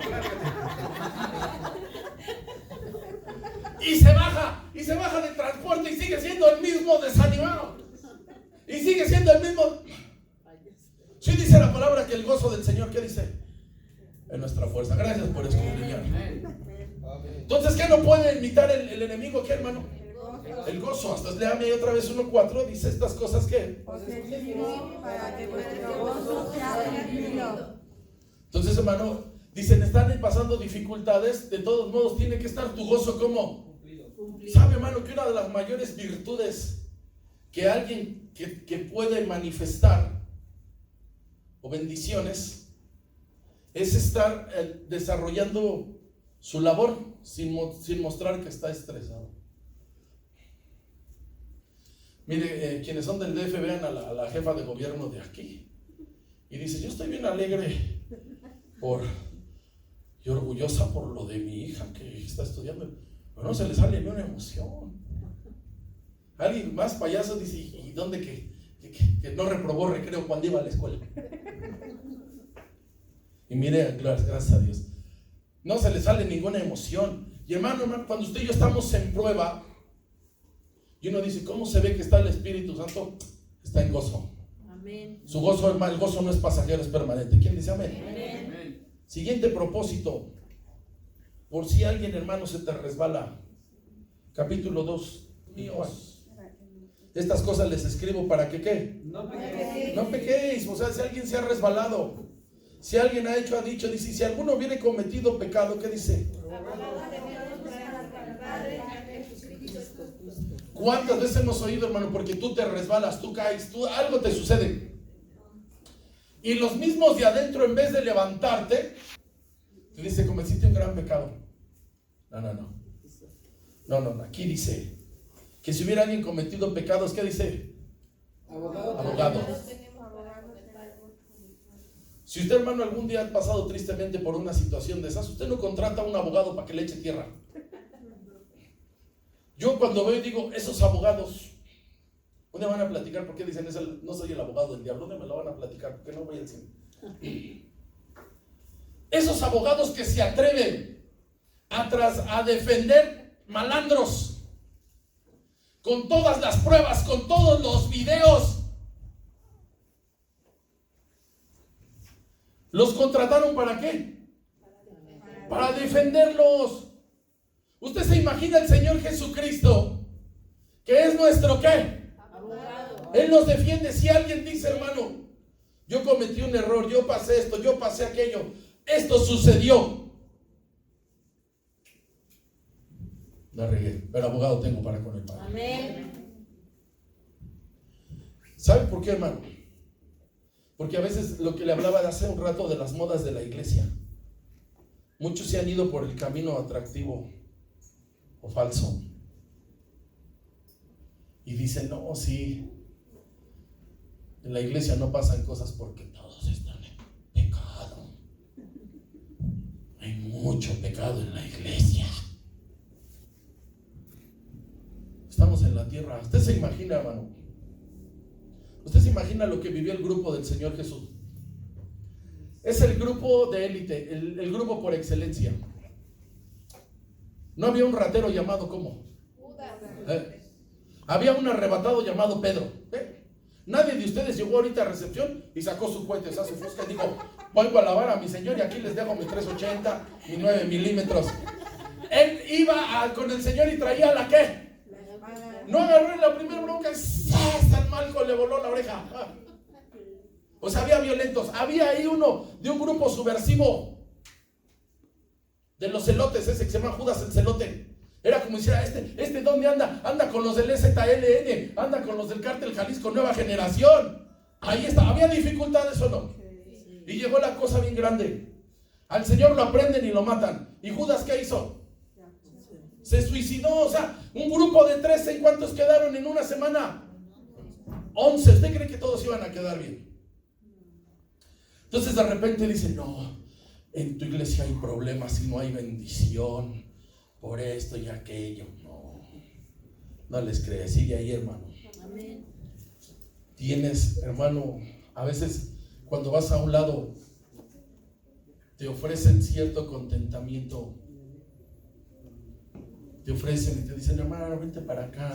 y se baja del transporte y sigue siendo el mismo desanimado. Y sigue siendo el mismo. Sí dice la palabra que el gozo del Señor, ¿qué dice? Es nuestra fuerza. Gracias por escudriñar. Entonces, ¿qué no puede imitar el enemigo? ¿Qué, hermano? El gozo. Hasta léame otra vez 1:4. Dice estas cosas que. Para que vuestro gozo sea tranquilo. Entonces, hermano, dicen, están pasando dificultades. De todos modos, tiene que estar tu gozo como. ¿Sabe, hermano, que una de las mayores virtudes que alguien que puede manifestar o bendiciones es estar desarrollando su labor sin mostrar que está estresado? Mire, quienes son del DF, vean a la jefa de gobierno de aquí y dice, yo estoy bien alegre y orgullosa por lo de mi hija que está estudiando, pero no se le sale ni una emoción. Alguien más payaso dice, ¿y dónde que no reprobó recreo cuando iba a la escuela? Y mire, gracias a Dios, no se le sale ninguna emoción. Y hermano, cuando usted y yo estamos en prueba y uno dice, ¿cómo se ve que está el Espíritu Santo? Está en gozo. Amén. Su gozo, hermano, el gozo no es pasajero, es permanente. ¿Quién dice amén? Amén. Siguiente propósito, por si alguien, hermano, se te resbala. Capítulo 2. Estas cosas les escribo para que ¿qué? No pequéis. No pequéis. O sea, si alguien se ha resbalado, si alguien ha dicho, dice, si alguno hubiere cometido pecado, ¿qué dice? ¿Cuántas veces hemos oído, hermano? Porque tú te resbalas, tú caes, algo te sucede. Y los mismos de adentro, en vez de levantarte, te dice, cometiste un gran pecado. No. Aquí dice que si hubiera alguien cometido pecados, ¿qué dice? Abogado. Si usted, hermano, algún día ha pasado tristemente por una situación de esas, usted no contrata a un abogado para que le eche tierra. Yo cuando veo y digo, esos abogados, ¿dónde van a platicar? ¿Por qué dicen eso? No soy el abogado del diablo, ¿dónde me lo van a platicar? Porque no voy al cine. Esos abogados que se atreven a defender malandros, con todas las pruebas, con todos los videos. ¿Los contrataron para qué? Para defenderlos. ¿Usted se imagina el Señor Jesucristo, que es nuestro qué? Abogado. Él nos defiende. Si alguien dice, hermano, yo cometí un error, yo pasé esto, yo pasé aquello, esto sucedió, la regué, pero abogado tengo para con el Padre. Amén. ¿Sabe por qué, hermano? Porque a veces lo que le hablaba de hace un rato de las modas de la iglesia, muchos se han ido por el camino atractivo o falso y dicen, no, sí, en la iglesia no pasan cosas porque todos están en pecado. Hay mucho pecado en la iglesia. Estamos en la tierra. Usted se imagina, hermano, usted se imagina lo que vivió el grupo del Señor Jesús. Es el grupo de élite, el grupo por excelencia. No había un ratero llamado ¿cómo? Había un arrebatado llamado Pedro. Nadie de ustedes llegó ahorita a recepción y sacó su cohete, su fusca y dijo, vengo a alabar a mi Señor y aquí les dejo mi 380, mi 9 milímetros. Él iba con el Señor y traía la ¿qué? No agarró la primera bronca y San Malco le voló la oreja. O sea, había violentos. Había ahí uno de un grupo subversivo de los celotes, ese que se llama Judas el celote. Era como decir, este ¿dónde anda? Anda con los del ZLN, anda con los del Cártel Jalisco Nueva Generación. Ahí está, ¿había dificultades o no? Y llegó la cosa bien grande. Al Señor lo aprenden y lo matan. ¿Y Judas qué hizo? Se suicidó. O sea, un grupo de 13, ¿en cuántos quedaron en una semana? 11. ¿Usted cree que todos iban a quedar bien? Entonces de repente dicen, no, en tu iglesia hay problemas y no hay bendición por esto y aquello. No. No les crees, sigue ahí, hermano. Amén. Tienes, hermano, a veces cuando vas a un lado te ofrecen cierto contentamiento, te ofrecen y te dicen, hermano, vente para acá.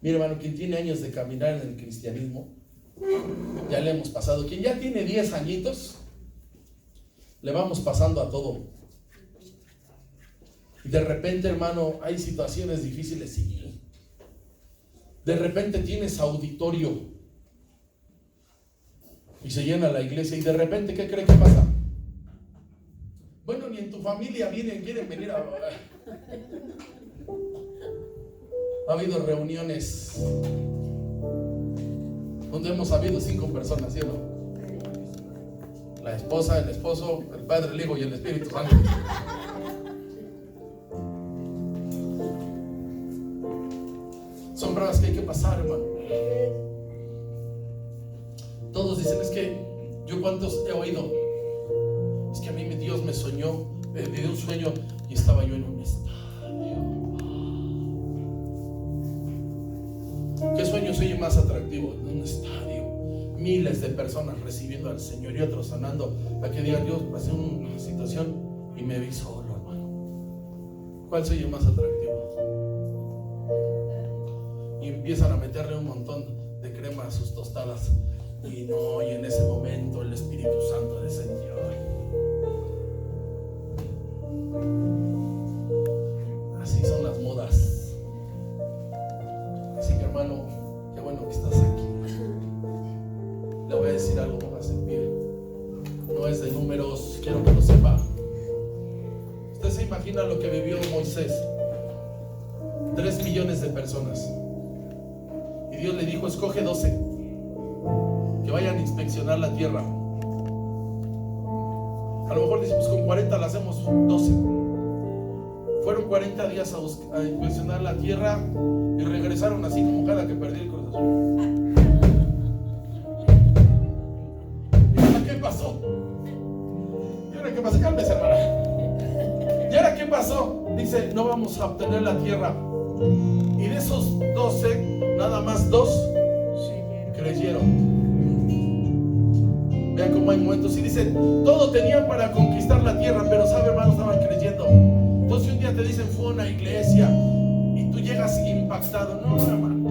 Mira, hermano, quien tiene años de caminar en el cristianismo, ya le hemos pasado. Quien ya tiene 10 añitos, le vamos pasando a todo. Y de repente, hermano, hay situaciones difíciles y de repente tienes auditorio y se llena la iglesia y de repente, ¿qué cree que pasa? Bueno, ni en tu familia quieren venir a... Ha habido reuniones donde hemos habido 5 personas, ¿sí o no? La esposa, el esposo, el Padre, el Hijo y el Espíritu Santo. Son pruebas que hay que pasar, hermano. Todos dicen, es que yo cuántos he oído, es que a mí Dios me soñó, me dio un sueño y estaba yo en un estadio. ¿Qué sueño se oye más atractivo? En un estadio, miles de personas recibiendo al Señor y otros sanando, a que digan, Dios, pasé una situación y me vi solo, hermano. ¿Cuál se oye más atractivo? Y empiezan a meterle un montón de crema a sus tostadas y no, y en ese momento el Espíritu Santo descendió. Así son las modas. Así que, hermano, qué bueno que estás aquí. Le voy a decir algo, póngase en pie. No es de números, quiero que lo sepa. Usted se imagina lo que vivió Moisés. 3 millones de personas. Y Dios le dijo, escoge 12 que vayan a inspeccionar la tierra. A lo mejor decimos, con 40 la hacemos 12. Fueron 40 días a inspeccionar la tierra y regresaron así como cada que perdí el Cruz Azul. ¿Y ahora qué pasó? ¿Y ahora qué pasó? Cálmese, hermana. ¿Y ahora qué pasó? Dice, no vamos a obtener la tierra. Y de esos 12, nada más 2 creyeron. Vean cómo hay momentos. Y dice, todo tenían para conquistar la tierra, pero sabe, hermano, estaban creyendo. Entonces un día te dicen, fue a una iglesia y tú llegas impactado. No, hermano.